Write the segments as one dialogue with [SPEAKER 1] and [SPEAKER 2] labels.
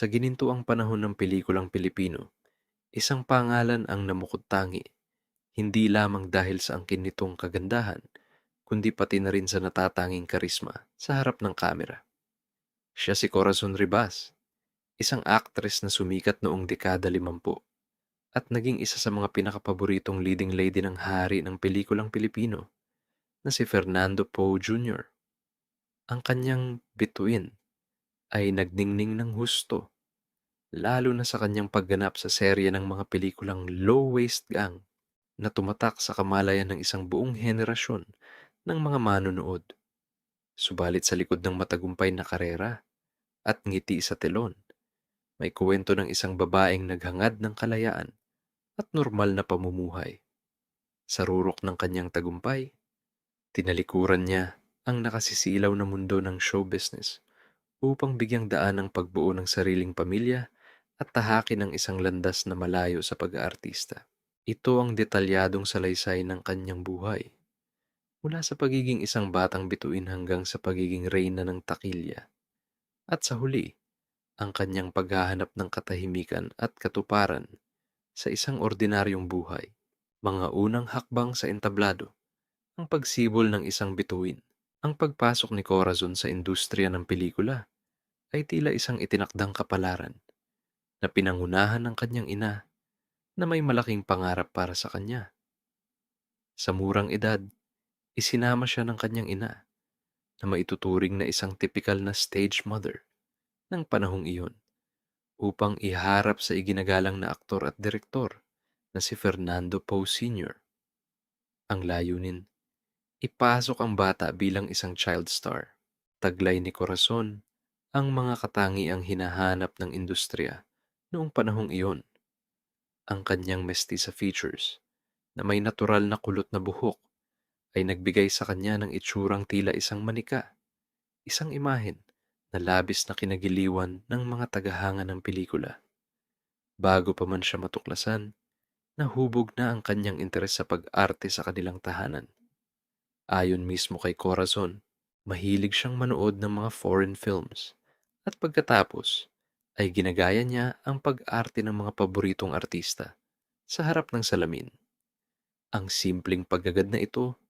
[SPEAKER 1] Sa ginintuang panahon ng pelikulang Pilipino, isang pangalan ang namukod-tangi, hindi lamang dahil sa angkin nitong kagandahan, kundi pati na rin sa natatanging karisma sa harap ng kamera. Siya si Corazon Ribas, isang actress na sumikat noong dekada 50 at naging isa sa mga pinakapaboritong leading lady ng hari ng pelikulang Pilipino na si Fernando Poe Jr. Ang kanyang bituin ay nagningning ng husto, lalo na sa kanyang pagganap sa serye ng mga pelikulang Low Waist Gang na tumatak sa kamalayan ng isang buong henerasyon ng mga manonood. Subalit sa likod ng matagumpay na karera at ngiti sa telon, may kuwento ng isang babaeng naghangad ng kalayaan at normal na pamumuhay. Sa rurok ng kanyang tagumpay, tinalikuran niya ang nakasisilaw na mundo ng show business upang bigyang daan ang pagbuo ng sariling pamilya at tahakin ng isang landas na malayo sa pag-aartista. Ito ang detalyadong salaysay ng kanyang buhay, mula sa pagiging isang batang bituin hanggang sa pagiging reyna ng takilya. At sa huli, ang kanyang paghahanap ng katahimikan at katuparan sa isang ordinaryong buhay. Mga unang hakbang sa entablado, ang pagsibol ng isang bituin. Ang pagpasok ni Corazon sa industriya ng pelikula ay tila isang itinakdang kapalaran na pinangunahan ng kanyang ina na may malaking pangarap para sa kanya. Sa murang edad, isinama siya ng kanyang ina na maituturing na isang typical na stage mother ng panahong iyon upang iharap sa iginagalang na aktor at direktor na si Fernando Poe Sr. Ang layunin, ipasok ang bata bilang isang child star. Taglay ni Corazon ang mga katangiang hinahanap ng industriya noong panahong iyon. Ang kanyang mestiza features na may natural na kulot na buhok ay nagbigay sa kanya ng itsurang tila isang manika, isang imahen na labis na kinagiliwan ng mga tagahanga ng pelikula. Bago pa man siya matuklasan, nahubog na ang kanyang interes sa pag-arte sa kanilang tahanan. Ayon mismo kay Corazon, mahilig siyang manood ng mga foreign films at pagkatapos ay ginagaya niya ang pag-arte ng mga paboritong artista sa harap ng salamin. Ang simpleng paggagad na ito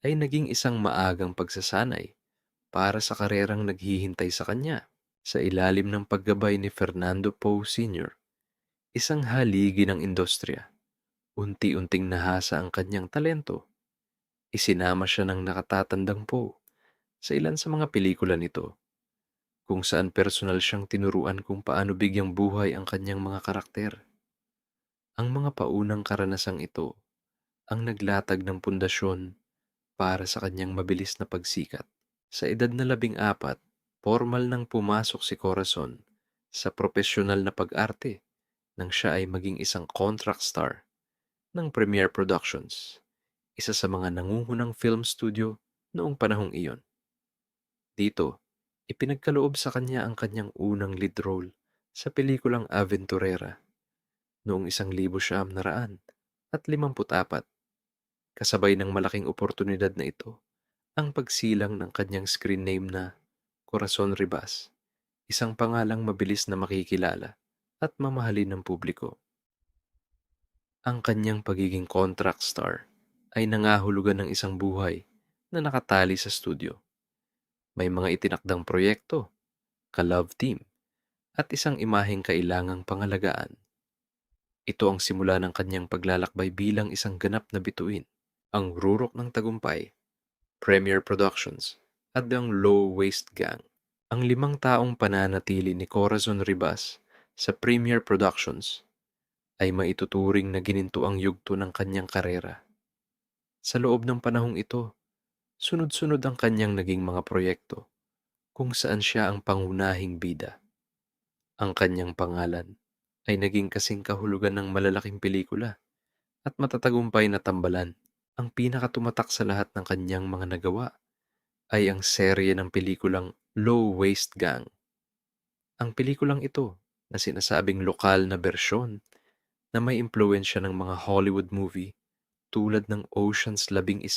[SPEAKER 1] ay naging isang maagang pagsasanay para sa karerang naghihintay sa kanya. Sa ilalim ng paggabay ni Fernando Poe Sr., isang haligi ng industriya, unti-unting nahasa ang kanyang talento. Isinama siya ng nakatatandang Poe sa ilan sa mga pelikula nito, kung saan personal siyang tinuruan kung paano bigyang buhay ang kanyang mga karakter. Ang mga paunang karanasang ito ang naglatag ng pundasyon para sa kanyang mabilis na pagsikat. Sa edad na 14, formal nang pumasok si Corazon sa propesyonal na pag-arte nang siya ay maging isang contract star ng Premiere Productions, isa sa mga nangungunang film studio noong panahong iyon. Dito, ipinagkaloob sa kanya ang kanyang unang lead role sa pelikulang Aventurera noong 1954. Kasabay ng malaking oportunidad na ito, ang pagsilang ng kanyang screen name na Corazon Ribas, isang pangalang mabilis na makikilala at mamahalin ng publiko. Ang kanyang pagiging contract star ay nangahulugan ng isang buhay na nakatali sa studio. May mga itinakdang proyekto, ka-love team, at isang imaheng kailangang pangalagaan. Ito ang simula ng kanyang paglalakbay bilang isang ganap na bituin. Ang rurok ng tagumpay, Premiere Productions, at ang Low Waist Gang. Ang 5 taong pananatili ni Corazon Ribas sa Premiere Productions ay maituturing na ginintuang yugto ng kanyang karera. Sa loob ng panahong ito, sunod-sunod ang kanyang naging mga proyekto kung saan siya ang pangunahing bida. Ang kanyang pangalan ay naging kasing kahulugan ng malalaking pelikula at matatagumpay na tambalan. Ang pinakatumatak sa lahat ng kanyang mga nagawa ay ang serye ng pelikulang Low Waist Gang. Ang pelikulang ito, na sinasabing lokal na bersyon na may impluensya ng mga Hollywood movie tulad ng Ocean's 11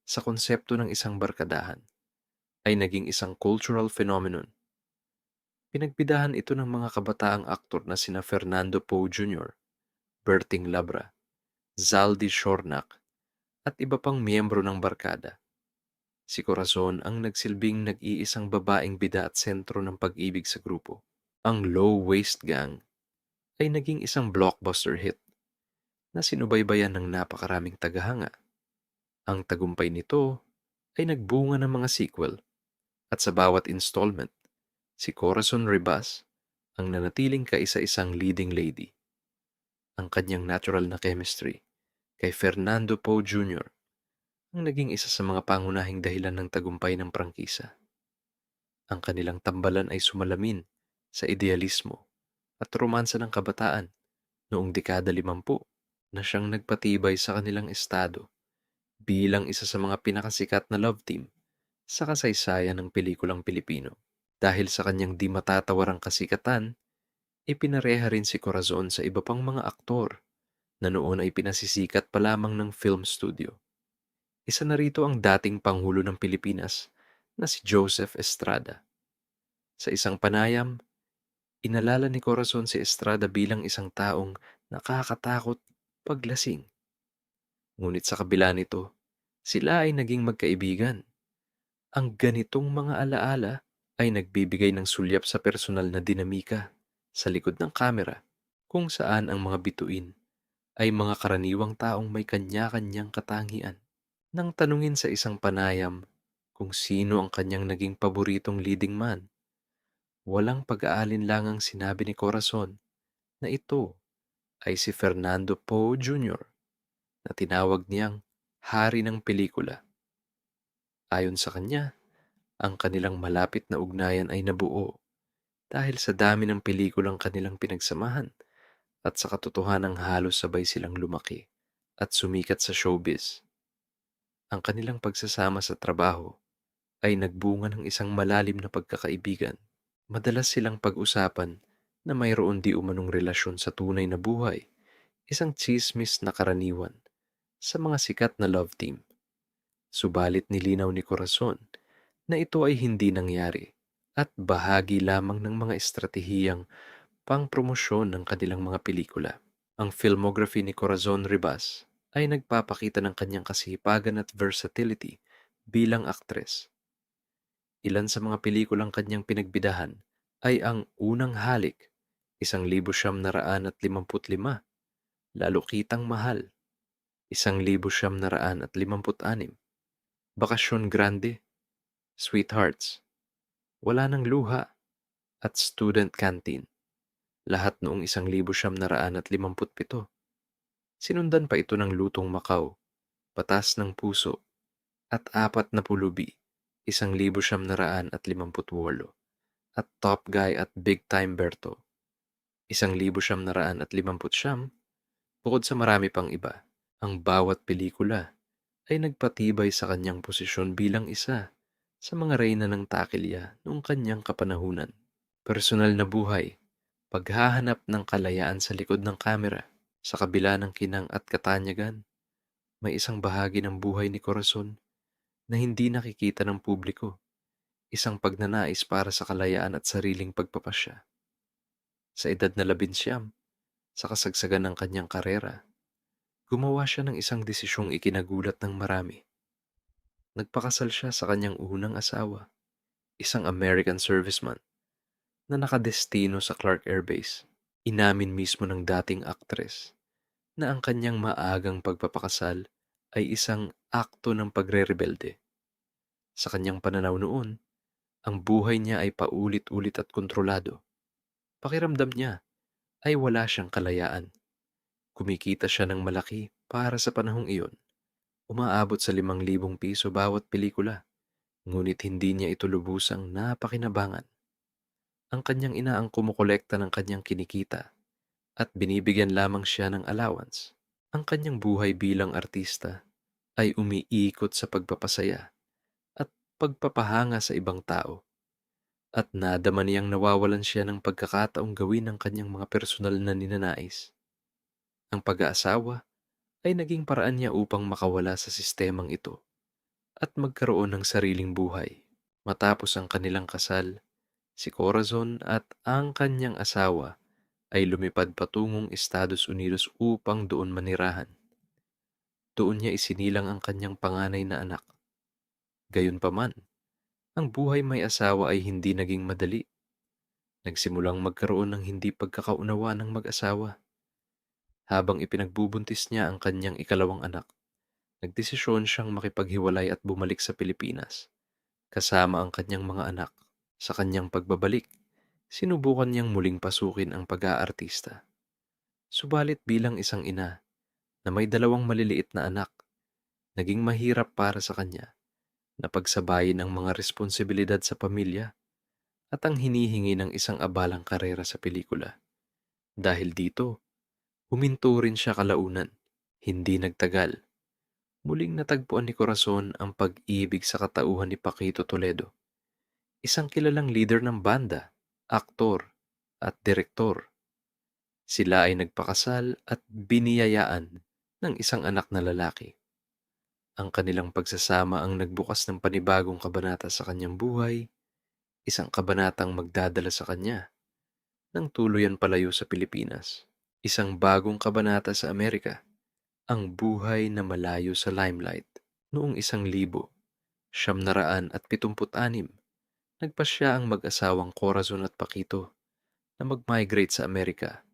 [SPEAKER 1] sa konsepto ng isang barkadahan, ay naging isang cultural phenomenon Pinagbidahan ito ng mga kabataang aktor na sina Fernando Poe Jr., Berting Labra, Zaldi Shornak, at iba pang miyembro ng barkada. Si Corazon ang nagsilbing nag-iisang babaeng bida at sentro ng pag-ibig sa grupo. Ang Low Waist Gang ay naging isang blockbuster hit na sinubaybayan ng napakaraming tagahanga. Ang tagumpay nito ay nagbunga ng mga sequel at sa bawat installment, si Corazon Ribas ang nanatiling kaisa-isang leading lady. Ang kanyang natural na chemistry kay Fernando Poe Jr. ang naging isa sa mga pangunahing dahilan ng tagumpay ng prangkisa. Ang kanilang tambalan ay sumalamin sa idealismo at romansa ng kabataan noong dekada 50 na siyang nagpatibay sa kanilang estado bilang isa sa mga pinakasikat na love team sa kasaysayan ng pelikulang Pilipino. Dahil sa kanyang di matatawarang kasikatan, ipinareha rin si Corazon sa iba pang mga aktor na noon ay pinasisikat pa lamang ng film studio. Isa na rito ang dating Pangulo ng Pilipinas na si Joseph Estrada. Sa isang panayam, inalala ni Corazon si Estrada bilang isang taong nakakatakot paglasing. Ngunit sa kabila nito, sila ay naging magkaibigan. Ang ganitong mga alaala ay nagbibigay ng sulyap sa personal na dinamika sa likod ng kamera kung saan ang mga bituin ay mga karaniwang taong may kanya-kanyang katangian. Nang tanungin sa isang panayam kung sino ang kanyang naging paboritong leading man, walang pag-aalinlangang sinabi ni Corazon na ito ay si Fernando Poe Jr. na tinawag niyang hari ng pelikula. Ayon sa kanya, ang kanilang malapit na ugnayan ay nabuo dahil sa dami ng pelikulang kanilang pinagsamahan at sa katotohanang halos sabay silang lumaki at sumikat sa showbiz. Ang kanilang pagsasama sa trabaho ay nagbunga ng isang malalim na pagkakaibigan. Madalas silang pag-usapan na mayroon di umanong relasyon sa tunay na buhay, isang tsismis na karaniwan sa mga sikat na love team. Subalit nilinaw ni Corazon na ito ay hindi nangyari at bahagi lamang ng mga estratehiyang pang-promosyon ng kanilang mga pelikula. Ang filmography ni Corazon Ribas ay nagpapakita ng kanyang kasipagan at versatility bilang aktres. Ilan sa mga pelikulang kanyang pinagbidahan ay ang Unang Halik, 1955, Lalo Kitang Mahal, 1956, Bakasyon Grande, Sweethearts, Wala Nang Luha, at Student Canteen, lahat noong 1957. Sinundan pa ito ng Lutong Macau, Patas ng Puso, at Apat na Pulubi, 1958, at Top Guy at Big Time Berto, 1959, bukod sa marami pang iba. Ang bawat pelikula ay nagpatibay sa kanyang posisyon bilang isa sa mga reyna ng takilya noong kanyang kapanahunan. Personal na buhay, paghahanap ng kalayaan sa likod ng kamera, sa kabila ng kinang at katanyagan, may isang bahagi ng buhay ni Corazon na hindi nakikita ng publiko, isang pagnanais para sa kalayaan at sariling pagpapasya. Sa edad na 19, sa kasagsagan ng kanyang karera, gumawa siya ng isang desisyong ikinagulat ng marami. Nagpakasal siya sa kanyang unang asawa, isang American serviceman na nakadestino sa Clark Air Base. Inamin mismo ng dating aktres na ang kanyang maagang pagpapakasal ay isang akto ng pagre-rebelde. Sa kanyang pananaw noon, ang buhay niya ay paulit-ulit at kontrolado. Pakiramdam niya ay wala siyang kalayaan. Kumikita siya ng malaki para sa panahong iyon. Umaabot sa 5,000 piso bawat pelikula, ngunit hindi niya ito lubusang napakinabangan. Ang kanyang ina ang kumukolekta ng kanyang kinikita at binibigyan lamang siya ng allowance. Ang kanyang buhay bilang artista ay umiikot sa pagpapasaya at pagpapahanga sa ibang tao. At nadama niyang nawawalan siya ng pagkakataong gawin ang kanyang mga personal na ninanais. Ang pag-aasawa ay naging paraan niya upang makawala sa sistemang ito at magkaroon ng sariling buhay. Matapos ang kanilang kasal, Si Corazon at ang kanyang asawa ay lumipad patungong Estados Unidos upang doon manirahan. Doon niya isinilang ang kanyang panganay na anak. Gayunpaman, ang buhay may asawa ay hindi naging madali. Nagsimulang magkaroon ng hindi pagkakaunawa ng mag-asawa. Habang ipinagbubuntis niya ang kanyang ikalawang anak, nagdesisyon siyang makipaghiwalay at bumalik sa Pilipinas, kasama ang kanyang mga anak. Sa kanyang pagbabalik, sinubukan niyang muling pasukin ang pag-aartista. Subalit bilang isang ina na may dalawang maliliit na anak, naging mahirap para sa kanya na pagsabayin ang mga responsibilidad sa pamilya at ang hinihingi ng isang abalang karera sa pelikula. Dahil dito, huminto rin siya kalaunan. Hindi nagtagal. Muling natagpuan ni Corazon ang pag-ibig sa katauhan ni Paquito Toledo, isang kilalang leader ng banda, aktor, at direktor. Sila ay nagpakasal at biniyayaan ng isang anak na lalaki. Ang kanilang pagsasama ang nagbukas ng panibagong kabanata sa kanyang buhay, isang kabanatang magdadala sa kanya ng tuluyan palayo sa Pilipinas. Isang bagong kabanata sa Amerika, ang buhay na malayo sa limelight. Noong 1976, nagpasya ang mag-asawang Corazon at Paquito na mag-migrate sa Amerika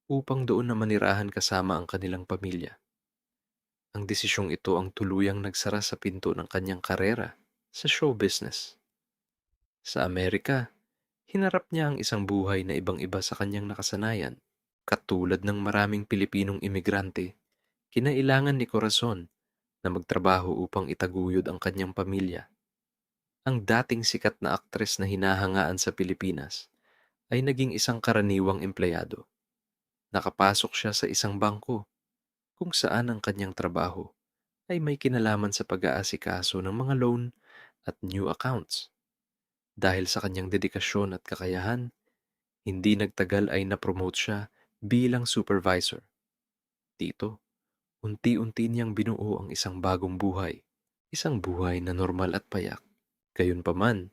[SPEAKER 1] upang doon na manirahan kasama ang kanilang pamilya. Ang desisyong ito ang tuluyang nagsara sa pinto ng kanyang karera sa show business. Sa Amerika, hinarap niya ang isang buhay na ibang-iba sa kanyang nakasanayan. Katulad ng maraming Pilipinong imigrante, kinailangan ni Corazon na magtrabaho upang itaguyod ang kanyang pamilya. Ang dating sikat na aktres na hinahangaan sa Pilipinas ay naging isang karaniwang empleyado. Nakapasok siya sa isang bangko kung saan ang kanyang trabaho ay may kinalaman sa pag-aasikaso ng mga loan at new accounts. Dahil sa kanyang dedikasyon at kakayahan, hindi nagtagal ay na-promote siya bilang supervisor. Dito, unti-unti niyang binuo ang isang bagong buhay, isang buhay na normal at payak. Gayunpaman,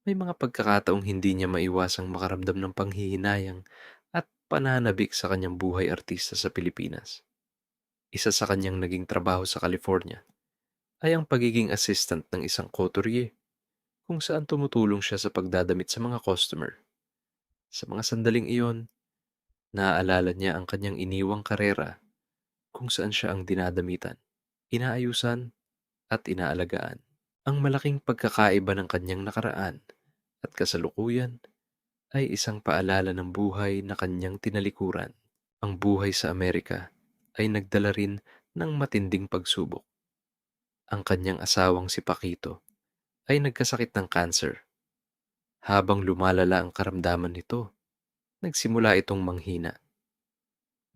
[SPEAKER 1] may mga pagkakataong hindi niya maiwasang makaramdam ng panghihinayang at pananabik sa kanyang buhay artista sa Pilipinas. Isa sa kanyang naging trabaho sa California ay ang pagiging assistant ng isang couturier, kung saan tumutulong siya sa pagdadamit sa mga customer. Sa mga sandaling iyon, naaalala niya ang kanyang iniwang karera kung saan siya ang dinadamitan, inaayusan at inaalagaan. Ang malaking pagkakaiba ng kanyang nakaraan at kasalukuyan ay isang paalala ng buhay na kanyang tinalikuran. Ang buhay sa Amerika ay nagdala rin ng matinding pagsubok. Ang kanyang asawang si Paquito ay nagkasakit ng cancer. Habang lumalala ang karamdaman nito, nagsimula itong manghina.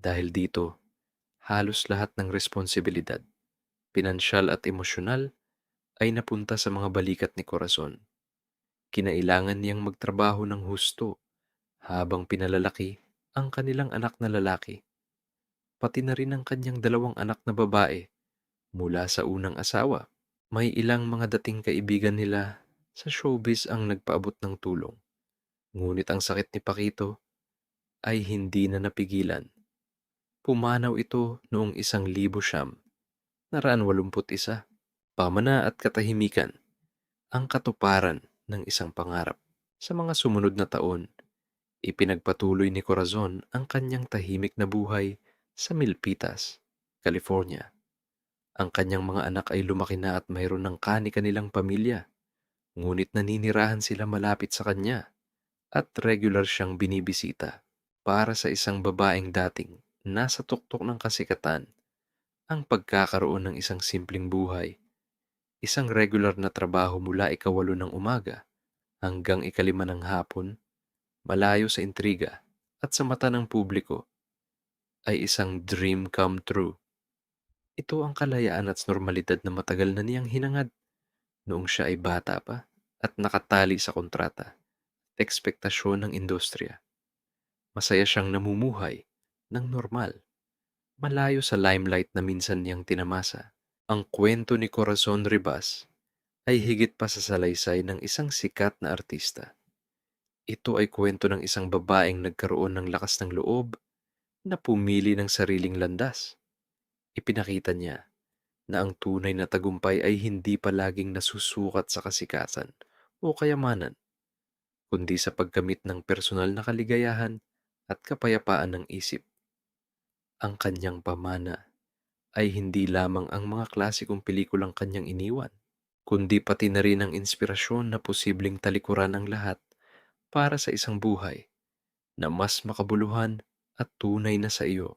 [SPEAKER 1] Dahil dito, halos lahat ng responsibilidad, pinansyal at emosyonal, ay napunta sa mga balikat ni Corazon. Kinailangan niyang magtrabaho ng husto habang pinalalaki ang kanilang anak na lalaki, pati na rin ang kanyang dalawang anak na babae mula sa unang asawa. May ilang mga dating kaibigan nila sa showbiz ang nagpaabot ng tulong. Ngunit ang sakit ni Paquito ay hindi na napigilan. Pumanaw ito noong 1981. Pamana at katahimikan, ang katuparan ng isang pangarap. Sa mga sumunod na taon, ipinagpatuloy ni Corazon ang kanyang tahimik na buhay sa Milpitas, California. Ang kanyang mga anak ay lumaki na at mayroon ng kani-kanilang pamilya, ngunit naninirahan sila malapit sa kanya at regular siyang binibisita. Para sa isang babaeng dating nasa tuktok ng kasikatan, ang pagkakaroon ng isang simpleng buhay, isang regular na trabaho mula 8:00 ng umaga hanggang 5:00 ng hapon, malayo sa intriga at sa mata ng publiko, ay isang dream come true. Ito ang kalayaan at normalidad na matagal na niyang hinangad noong siya ay bata pa at nakatali sa kontrata at ekspektasyon ng industriya. Masaya siyang namumuhay ng normal, malayo sa limelight na minsan niyang tinamasa. Ang kwento ni Corazon Ribas ay higit pa sa salaysay ng isang sikat na artista. Ito ay kwento ng isang babaeng nagkaroon ng lakas ng loob na pumili ng sariling landas. Ipinakita niya na ang tunay na tagumpay ay hindi palaging nasusukat sa kasikasan o kayamanan, kundi sa pagkamit ng personal na kaligayahan at kapayapaan ng isip. Ang kanyang pamana ay hindi lamang ang mga klasikong pelikulang kanyang iniwan, kundi pati na rin ang inspirasyon na posibleng talikuran ang lahat para sa isang buhay na mas makabuluhan at tunay na sa iyo.